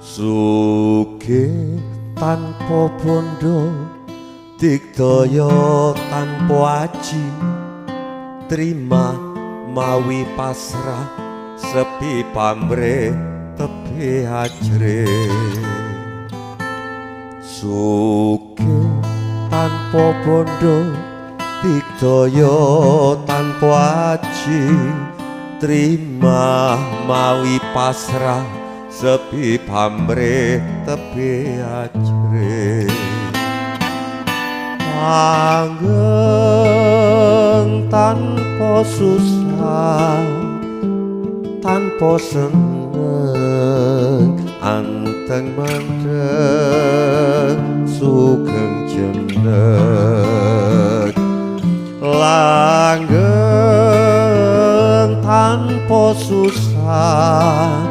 Sugih tanpa bondo, digdaya tanpa aji, trima mawi pasrah, sepi pamrih tepi ajre. Sugih tanpa bondo, digdaya tanpa aji, trima mawi pasrah, sepi pamrih tepi ajre. Langgeng tanpa susah, tanpa seneng, anteng mandeng sugeng jeneng. Langgeng tanpa susah,